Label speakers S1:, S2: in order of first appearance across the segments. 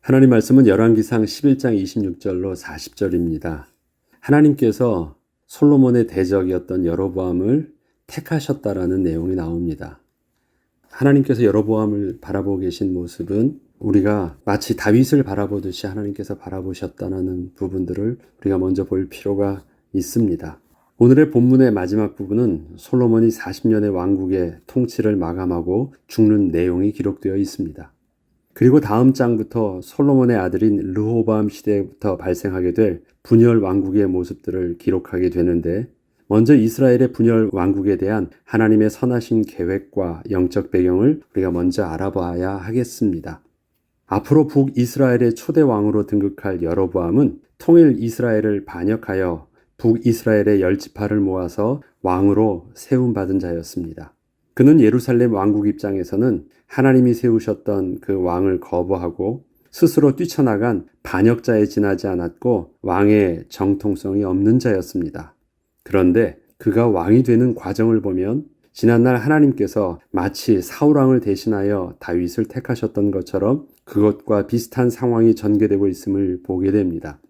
S1: 하나님 말씀은 열왕기상 11장 26절로 40절입니다. 하나님께서 솔로몬의 대적이었던 여로보암을 택하셨다라는 내용이 나옵니다. 하나님께서 여로보암을 바라보고 계신 모습은 우리가 마치 다윗을 바라보듯이 하나님께서 바라보셨다는 부분들을 우리가 먼저 볼 필요가 있습니다. 오늘의 본문의 마지막 부분은 솔로몬이 40년의 왕국의 통치를 마감하고 죽는 내용이 기록되어 있습니다. 그리고 다음 장부터 솔로몬의 아들인 르호보암 시대부터 발생하게 될 분열 왕국의 모습들을 기록하게 되는데, 먼저 이스라엘의 분열 왕국에 대한 하나님의 선하신 계획과 영적 배경을 우리가 먼저 알아봐야 하겠습니다. 앞으로 북이스라엘의 초대 왕으로 등극할 여로보암은 통일 이스라엘을 반역하여 북이스라엘의 10지파를 모아서 왕으로 세움받은 자였습니다. 그는 예루살렘 왕국 입장에서는 하나님이 세우셨던 그 왕을 거부하고 스스로 뛰쳐나간 반역자에 지나지 않았고 왕의 정통성이 없는 자였습니다. 그런데 그가 왕이 되는 과정을 보면 지난날 하나님께서 마치 사울왕을 대신하여 다윗을 택하셨던 것처럼 그것과 비슷한 상황이 전개되고 있음을 보게 됩니다.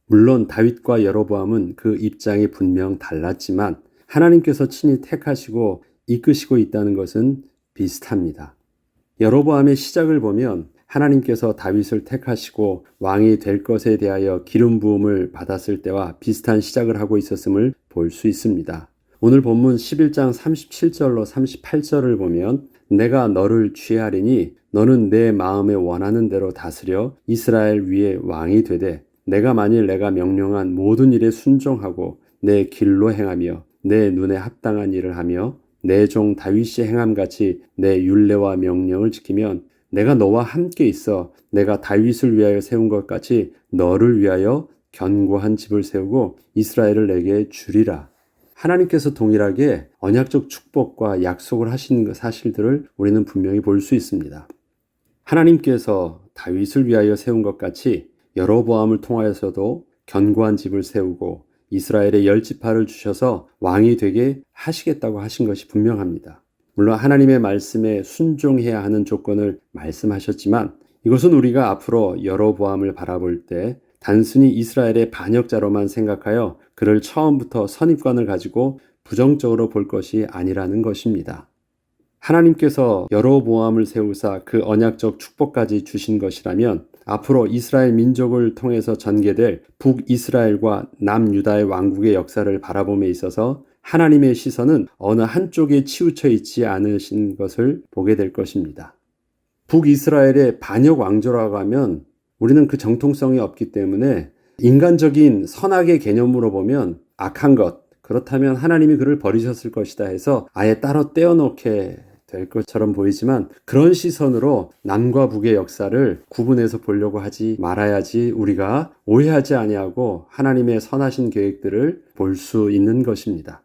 S1: 물론 다윗과 여로보암은 그 입장이 분명 달랐지만 하나님께서 친히 택하시고 이끄시고 있다는 것은 비슷합니다. 여로보암의 시작을 보면 하나님께서 다윗을 택하시고 왕이 될 것에 대하여 기름 부음을 받았을 때와 비슷한 시작을 하고 있었음을 볼 수 있습니다. 오늘 본문 11장 37절로 38절을 보면 내가 너를 취하리니 너는 내 마음에 원하는 대로 다스려 이스라엘 위에 왕이 되되 내가 만일 내가 명령한 모든 일에 순종하고 내 길로 행하며 내 눈에 합당한 일을 하며 내 종 다윗이 행함같이 내 율례와 명령을 지키면 내가 너와 함께 있어 내가 다윗을 위하여 세운 것 같이 너를 위하여 견고한 집을 세우고 이스라엘을 내게 주리라. 하나님께서 동일하게 언약적 축복과 약속을 하신 사실들을 우리는 분명히 볼 수 있습니다. 하나님께서 다윗을 위하여 세운 것 같이 여로보암을 통하여서도 견고한 집을 세우고 이스라엘의 10지파를 주셔서 왕이 되게 하시겠다고 하신 것이 분명합니다. 물론 하나님의 말씀에 순종해야 하는 조건을 말씀하셨지만 이것은 우리가 앞으로 여로보암을 바라볼 때 단순히 이스라엘의 반역자로만 생각하여 그를 처음부터 선입관을 가지고 부정적으로 볼 것이 아니라는 것입니다. 하나님께서 여로보암을 세우사 그 언약적 축복까지 주신 것이라면 앞으로 이스라엘 민족을 통해서 전개될 북이스라엘과 남유다의 왕국의 역사를 바라봄에 있어서 하나님의 시선은 어느 한쪽에 치우쳐 있지 않으신 것을 보게 될 것입니다. 북이스라엘의 반역 왕조라고 하면 우리는 그 정통성이 없기 때문에 인간적인 선악의 개념으로 보면 악한 것, 그렇다면 하나님이 그를 버리셨을 것이다 해서 아예 따로 떼어놓게 될 것처럼 보이지만 그런 시선으로 남과 북의 역사를 구분해서 보려고 하지 말아야지 우리가 오해하지 아니하고 하나님의 선하신 계획들을 볼 수 있는 것입니다.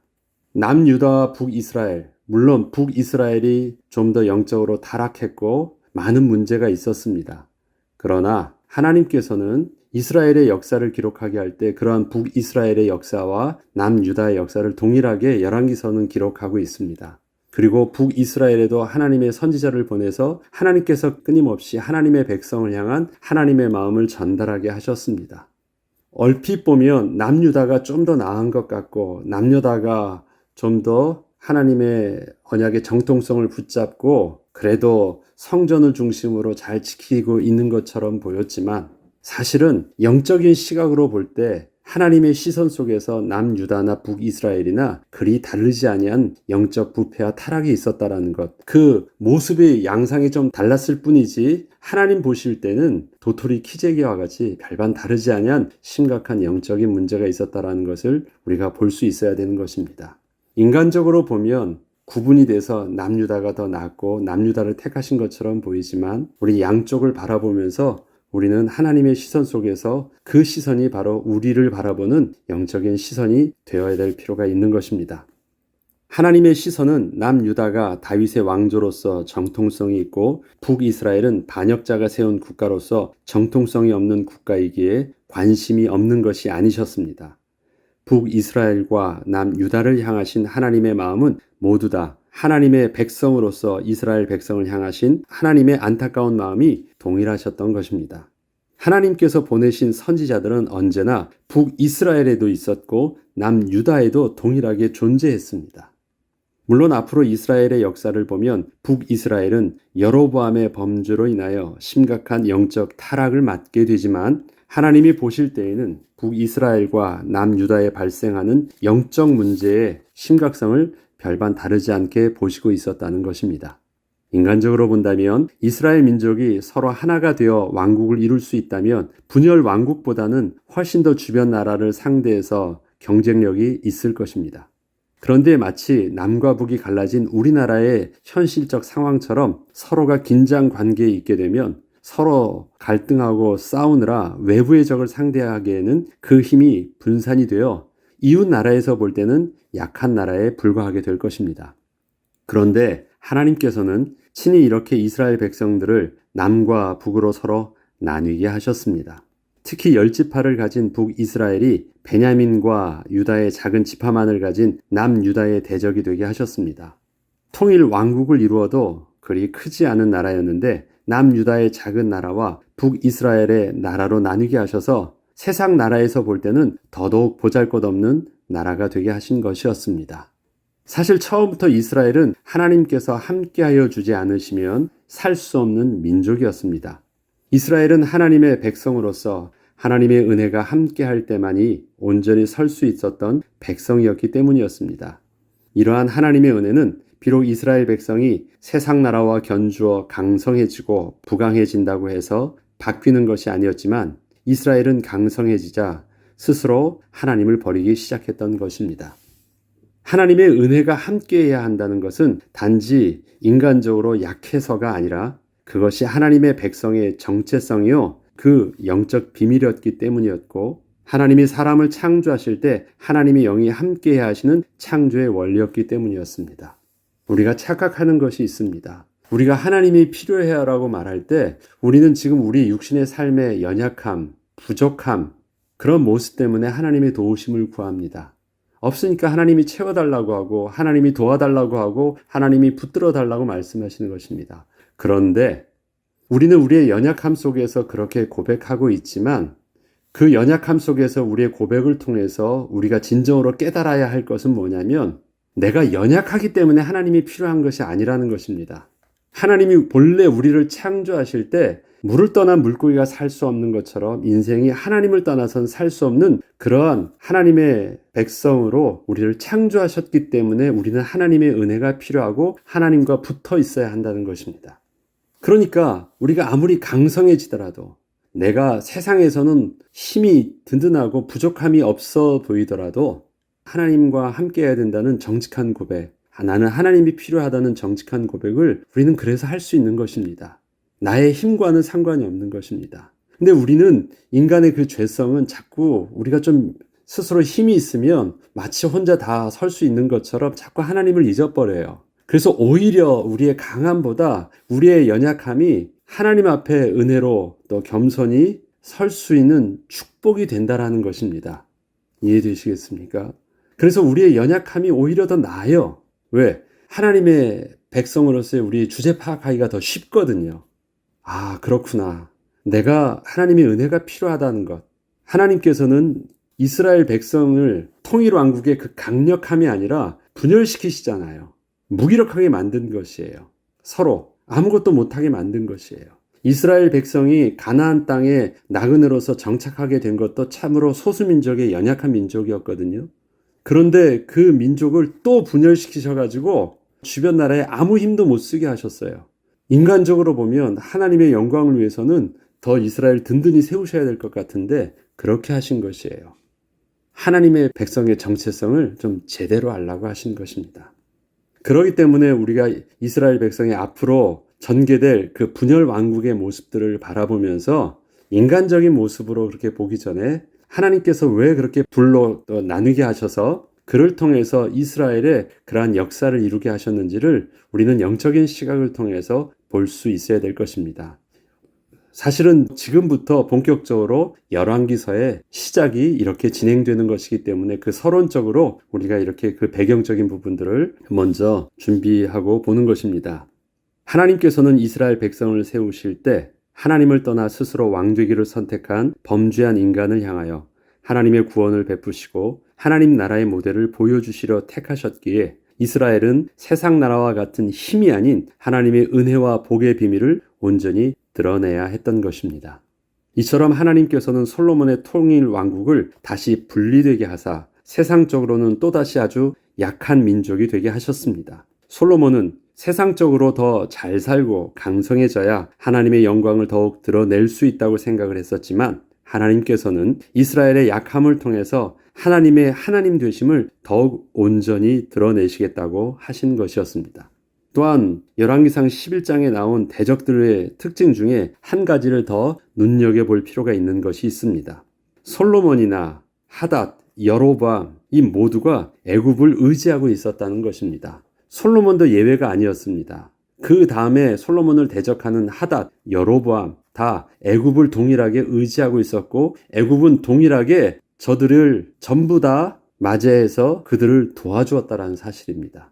S1: 남유다와 북이스라엘, 물론 북이스라엘이 좀 더 영적으로 타락했고 많은 문제가 있었습니다. 그러나 하나님께서는 이스라엘의 역사를 기록하게 할 때 그러한 북이스라엘의 역사와 남유다의 역사를 동일하게 열왕기서는 기록하고 있습니다. 그리고 북이스라엘에도 하나님의 선지자를 보내서 하나님께서 끊임없이 하나님의 백성을 향한 하나님의 마음을 전달하게 하셨습니다. 얼핏 보면 남유다가 좀 더 나은 것 같고 남유다가 좀 더 하나님의 언약의 정통성을 붙잡고 그래도 성전을 중심으로 잘 지키고 있는 것처럼 보였지만 사실은 영적인 시각으로 볼 때 하나님의 시선 속에서 남유다나 북이스라엘이나 그리 다르지 아니한 영적 부패와 타락이 있었다라는 것. 그 모습의 양상이 좀 달랐을 뿐이지 하나님 보실 때는 도토리 키재기와 같이 별반 다르지 아니한 심각한 영적인 문제가 있었다라는 것을 우리가 볼 수 있어야 되는 것입니다. 인간적으로 보면 구분이 돼서 남유다가 더 낫고 남유다를 택하신 것처럼 보이지만 우리 양쪽을 바라보면서 우리는 하나님의 시선 속에서 그 시선이 바로 우리를 바라보는 영적인 시선이 되어야 될 필요가 있는 것입니다. 하나님의 시선은 남유다가 다윗의 왕조로서 정통성이 있고 북이스라엘은 반역자가 세운 국가로서 정통성이 없는 국가이기에 관심이 없는 것이 아니셨습니다. 북이스라엘과 남유다를 향하신 하나님의 마음은 모두 다 하나님의 백성으로서 이스라엘 백성을 향하신 하나님의 안타까운 마음이 동일하셨던 것입니다. 하나님께서 보내신 선지자들은 언제나 북이스라엘에도 있었고 남유다에도 동일하게 존재했습니다. 물론 앞으로 이스라엘의 역사를 보면 북이스라엘은 여로보암의 범죄로 인하여 심각한 영적 타락을 맞게 되지만 하나님이 보실 때에는 북이스라엘과 남유다에 발생하는 영적 문제의 심각성을 별반 다르지 않게 보시고 있었다는 것입니다. 인간적으로 본다면 이스라엘 민족이 서로 하나가 되어 왕국을 이룰 수 있다면 분열 왕국보다는 훨씬 더 주변 나라를 상대해서 경쟁력이 있을 것입니다. 그런데 마치 남과 북이 갈라진 우리나라의 현실적 상황처럼 서로가 긴장 관계에 있게 되면 서로 갈등하고 싸우느라 외부의 적을 상대하기에는 그 힘이 분산이 되어 이웃 나라에서 볼 때는 약한 나라에 불과하게 될 것입니다. 그런데 하나님께서는 친히 이렇게 이스라엘 백성들을 남과 북으로 서로 나뉘게 하셨습니다. 특히 10지파를 가진 북이스라엘이 베냐민과 유다의 작은 지파만을 가진 남유다의 대적이 되게 하셨습니다. 통일 왕국을 이루어도 그리 크지 않은 나라였는데 남유다의 작은 나라와 북이스라엘의 나라로 나뉘게 하셔서 세상 나라에서 볼 때는 더더욱 보잘것없는 나라가 되게 하신 것이었습니다. 사실 처음부터 이스라엘은 하나님께서 함께하여 주지 않으시면 살 수 없는 민족이었습니다. 이스라엘은 하나님의 백성으로서 하나님의 은혜가 함께할 때만이 온전히 설 수 있었던 백성이었기 때문이었습니다. 이러한 하나님의 은혜는 비록 이스라엘 백성이 세상 나라와 견주어 강성해지고 부강해진다고 해서 바뀌는 것이 아니었지만 이스라엘은 강성해지자 스스로 하나님을 버리기 시작했던 것입니다. 하나님의 은혜가 함께해야 한다는 것은 단지 인간적으로 약해서가 아니라 그것이 하나님의 백성의 정체성이요, 그 영적 비밀이었기 때문이었고 하나님이 사람을 창조하실 때 하나님의 영이 함께해야 하시는 창조의 원리였기 때문이었습니다. 우리가 착각하는 것이 있습니다. 우리가 하나님이 필요해라고 말할 때 우리는 지금 우리 육신의 삶의 연약함, 부족함, 그런 모습 때문에 하나님의 도우심을 구합니다. 없으니까 하나님이 채워달라고 하고 하나님이 도와달라고 하고 하나님이 붙들어 달라고 말씀하시는 것입니다. 그런데 우리는 우리의 연약함 속에서 그렇게 고백하고 있지만 그 연약함 속에서 우리의 고백을 통해서 우리가 진정으로 깨달아야 할 것은 뭐냐면 내가 연약하기 때문에 하나님이 필요한 것이 아니라는 것입니다. 하나님이 본래 우리를 창조하실 때 물을 떠난 물고기가 살 수 없는 것처럼 인생이 하나님을 떠나선 살 수 없는 그러한 하나님의 백성으로 우리를 창조하셨기 때문에 우리는 하나님의 은혜가 필요하고 하나님과 붙어 있어야 한다는 것입니다. 그러니까 우리가 아무리 강성해지더라도 내가 세상에서는 힘이 든든하고 부족함이 없어 보이더라도 하나님과 함께 해야 된다는 정직한 고백, 나는 하나님이 필요하다는 정직한 고백을 우리는 그래서 할 수 있는 것입니다. 나의 힘과는 상관이 없는 것입니다. 근데 우리는 인간의 그 죄성은 자꾸 우리가 좀 스스로 힘이 있으면 마치 혼자 다 설 수 있는 것처럼 자꾸 하나님을 잊어버려요. 그래서 오히려 우리의 강함보다 우리의 연약함이 하나님 앞에 은혜로 또 겸손히 설 수 있는 축복이 된다라는 것입니다. 이해되시겠습니까? 그래서 우리의 연약함이 오히려 더 나아요. 왜? 하나님의 백성으로서의 우리의 주제 파악하기가 더 쉽거든요. 아, 그렇구나. 내가 하나님의 은혜가 필요하다는 것. 하나님께서는 이스라엘 백성을 통일 왕국의 그 강력함이 아니라 분열시키시잖아요. 무기력하게 만든 것이에요. 서로 아무것도 못하게 만든 것이에요. 이스라엘 백성이 가나안 땅에 나그네로서 정착하게 된 것도 참으로 소수민족의 연약한 민족이었거든요. 그런데 그 민족을 또 분열시키셔가지고 주변 나라에 아무 힘도 못 쓰게 하셨어요. 인간적으로 보면 하나님의 영광을 위해서는 더 이스라엘 든든히 세우셔야 될 것 같은데 그렇게 하신 것이에요. 하나님의 백성의 정체성을 좀 제대로 알라고 하신 것입니다. 그렇기 때문에 우리가 이스라엘 백성이 앞으로 전개될 그 분열 왕국의 모습들을 바라보면서 인간적인 모습으로 그렇게 보기 전에 하나님께서 왜 그렇게 둘로 나누게 하셔서 그를 통해서 이스라엘의 그러한 역사를 이루게 하셨는지를 우리는 영적인 시각을 통해서 볼 수 있어야 될 것입니다. 사실은 지금부터 본격적으로 열왕기서의 시작이 이렇게 진행되는 것이기 때문에 그 서론적으로 우리가 이렇게 그 배경적인 부분들을 먼저 준비하고 보는 것입니다. 하나님께서는 이스라엘 백성을 세우실 때 하나님을 떠나 스스로 왕되기를 선택한 범죄한 인간을 향하여 하나님의 구원을 베푸시고 하나님 나라의 모델을 보여주시려 택하셨기에 이스라엘은 세상 나라와 같은 힘이 아닌 하나님의 은혜와 복의 비밀을 온전히 드러내야 했던 것입니다. 이처럼 하나님께서는 솔로몬의 통일 왕국을 다시 분리되게 하사 세상적으로는 또다시 아주 약한 민족이 되게 하셨습니다. 솔로몬은 세상적으로 더 잘 살고 강성해져야 하나님의 영광을 더욱 드러낼 수 있다고 생각을 했었지만 하나님께서는 이스라엘의 약함을 통해서 하나님의 하나님 되심을 더욱 온전히 드러내시겠다고 하신 것이었습니다. 또한 열왕기상 11장에 나온 대적들의 특징 중에 한 가지를 더 눈여겨볼 필요가 있는 것이 있습니다. 솔로몬이나 하닷, 여로보암 이 모두가 애굽을 의지하고 있었다는 것입니다. 솔로몬도 예외가 아니었습니다. 그 다음에 솔로몬을 대적하는 하닷, 여로보암 다 애굽을 동일하게 의지하고 있었고 애굽은 동일하게 저들을 전부 다 맞이해서 그들을 도와주었다는 사실입니다.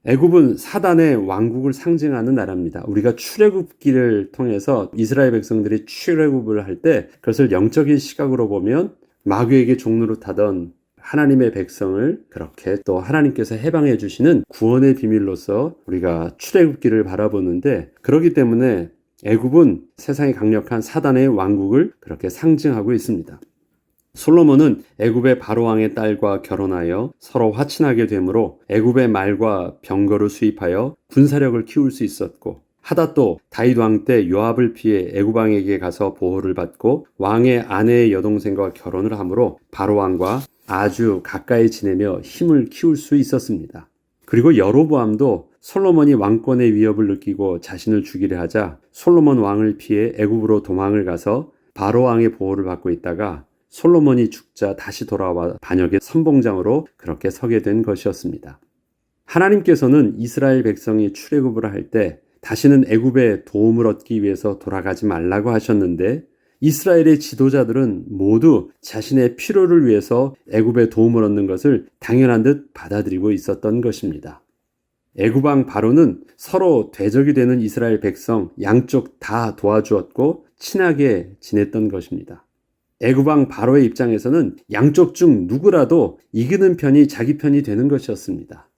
S1: 애굽은 사단의 왕국을 상징하는 나라입니다. 우리가 출애굽기를 통해서 이스라엘 백성들이 출애굽을 할 때 그것을 영적인 시각으로 보면 마귀에게 종로를 타던 하나님의 백성을 그렇게 또 하나님께서 해방해 주시는 구원의 비밀로서 우리가 출애굽기를 바라보는데 그렇기 때문에 애굽은 세상에 강력한 사단의 왕국을 그렇게 상징하고 있습니다. 솔로몬은 애굽의 바로왕의 딸과 결혼하여 서로 화친하게 되므로 애굽의 말과 병거를 수입하여 군사력을 키울 수 있었고 하닷도 다윗 왕 때 요압을 피해 애굽 왕에게 가서 보호를 받고 왕의 아내의 여동생과 결혼을 하므로 바로왕과 아주 가까이 지내며 힘을 키울 수 있었습니다. 그리고 여로보암도 솔로몬이 왕권의 위협을 느끼고 자신을 죽이려 하자 솔로몬 왕을 피해 애굽으로 도망을 가서 바로왕의 보호를 받고 있다가 솔로몬이 죽자 다시 돌아와 반역의 선봉장으로 그렇게 서게 된 것이었습니다. 하나님께서는 이스라엘 백성이 출애굽을 할 때 다시는 애굽의 도움을 얻기 위해서 돌아가지 말라고 하셨는데 이스라엘의 지도자들은 모두 자신의 필요를 위해서 애굽의 도움을 얻는 것을 당연한 듯 받아들이고 있었던 것입니다. 애굽 왕 바로는 서로 대적이 되는 이스라엘 백성 양쪽 다 도와주었고 친하게 지냈던 것입니다. 애굽 왕 바로의 입장에서는 양쪽 중 누구라도 이기는 편이 자기 편이 되는 것이었습니다.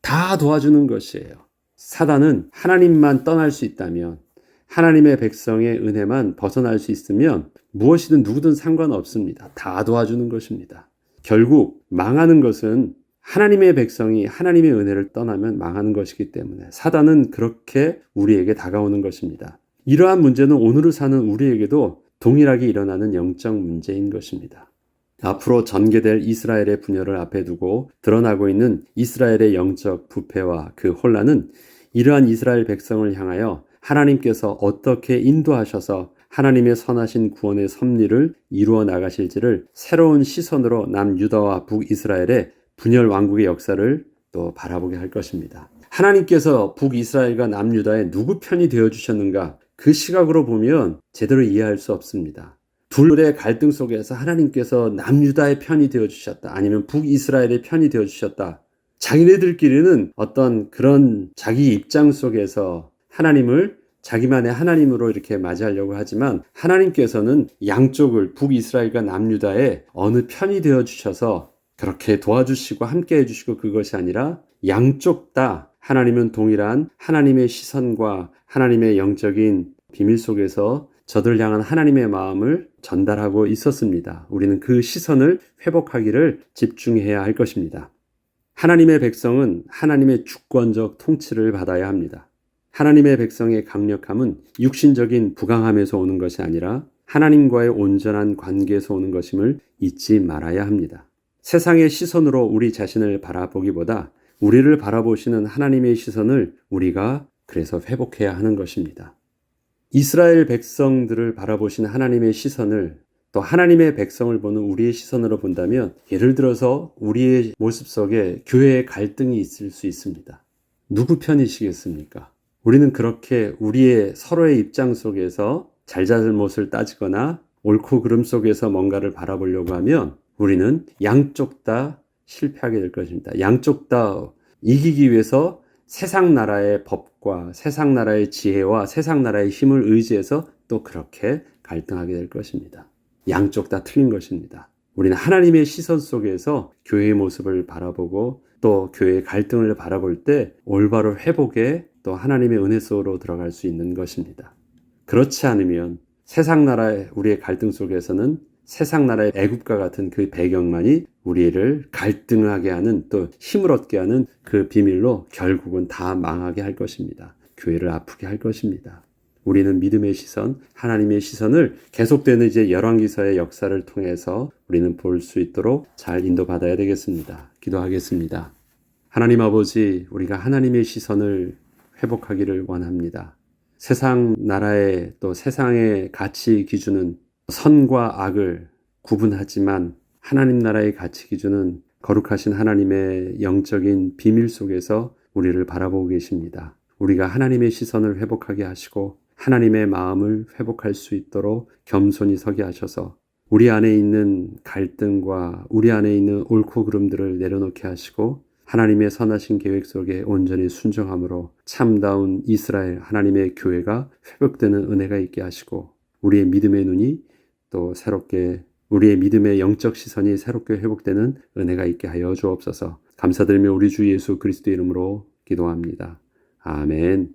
S1: 다 도와주는 것이에요. 사단은 하나님만 떠날 수 있다면 하나님의 백성의 은혜만 벗어날 수 있으면 무엇이든 누구든 상관없습니다. 다 도와주는 것입니다. 결국 망하는 것은 하나님의 백성이 하나님의 은혜를 떠나면 망하는 것이기 때문에 사단은 그렇게 우리에게 다가오는 것입니다. 이러한 문제는 오늘을 사는 우리에게도 동일하게 일어나는 영적 문제인 것입니다. 앞으로 전개될 이스라엘의 분열을 앞에 두고 드러나고 있는 이스라엘의 영적 부패와 그 혼란은 이러한 이스라엘 백성을 향하여 하나님께서 어떻게 인도하셔서 하나님의 선하신 구원의 섭리를 이루어 나가실지를 새로운 시선으로 남유다와 북이스라엘의 분열 왕국의 역사를 또 바라보게 할 것입니다. 하나님께서 북이스라엘과 남유다의 누구 편이 되어주셨는가? 그 시각으로 보면 제대로 이해할 수 없습니다. 둘의 갈등 속에서 하나님께서 남유다의 편이 되어주셨다. 아니면 북이스라엘의 편이 되어주셨다. 자기네들끼리는 어떤 그런 자기 입장 속에서 하나님을 자기만의 하나님으로 이렇게 맞이하려고 하지만 하나님께서는 양쪽을 북이스라엘과 남유다의 어느 편이 되어주셔서 그렇게 도와주시고 함께 해주시고 그것이 아니라 양쪽 다 하나님은 동일한 하나님의 시선과 하나님의 영적인 비밀 속에서 저들 향한 하나님의 마음을 전달하고 있었습니다. 우리는 그 시선을 회복하기를 집중해야 할 것입니다. 하나님의 백성은 하나님의 주권적 통치를 받아야 합니다. 하나님의 백성의 강력함은 육신적인 부강함에서 오는 것이 아니라 하나님과의 온전한 관계에서 오는 것임을 잊지 말아야 합니다. 세상의 시선으로 우리 자신을 바라보기보다 우리를 바라보시는 하나님의 시선을 우리가 그래서 회복해야 하는 것입니다. 이스라엘 백성들을 바라보시는 하나님의 시선을 또 하나님의 백성을 보는 우리의 시선으로 본다면 예를 들어서 우리의 모습 속에 교회의 갈등이 있을 수 있습니다. 누구 편이시겠습니까? 우리는 그렇게 우리의 서로의 입장 속에서 잘잘못을 따지거나 옳고 그름 속에서 뭔가를 바라보려고 하면 우리는 양쪽 다 실패하게 될 것입니다. 양쪽 다 이기기 위해서 세상 나라의 법과 세상 나라의 지혜와 세상 나라의 힘을 의지해서 또 그렇게 갈등하게 될 것입니다. 양쪽 다 틀린 것입니다. 우리는 하나님의 시선 속에서 교회의 모습을 바라보고 또 교회의 갈등을 바라볼 때 올바로 회복에 또 하나님의 은혜 속으로 들어갈 수 있는 것입니다. 그렇지 않으면 세상 나라의 우리의 갈등 속에서는 세상 나라의 애굽과 같은 그 배경만이 우리를 갈등하게 하는 또 힘을 얻게 하는 그 비밀로 결국은 다 망하게 할 것입니다. 교회를 아프게 할 것입니다. 우리는 믿음의 시선, 하나님의 시선을 계속되는 이제 열왕기서의 역사를 통해서 우리는 볼 수 있도록 잘 인도받아야 되겠습니다. 기도하겠습니다. 하나님 아버지, 우리가 하나님의 시선을 회복하기를 원합니다. 세상 나라의 또 세상의 가치 기준은 선과 악을 구분하지만 하나님 나라의 가치 기준은 거룩하신 하나님의 영적인 비밀 속에서 우리를 바라보고 계십니다. 우리가 하나님의 시선을 회복하게 하시고 하나님의 마음을 회복할 수 있도록 겸손히 서게 하셔서 우리 안에 있는 갈등과 우리 안에 있는 옳고 그름들을 내려놓게 하시고 하나님의 선하신 계획 속에 온전히 순종함으로 참다운 이스라엘 하나님의 교회가 회복되는 은혜가 있게 하시고 우리의 믿음의 눈이 또 새롭게 우리의 믿음의 영적 시선이 새롭게 회복되는 은혜가 있게 하여 주옵소서. 감사드리며 우리 주 예수 그리스도 이름으로 기도합니다. 아멘.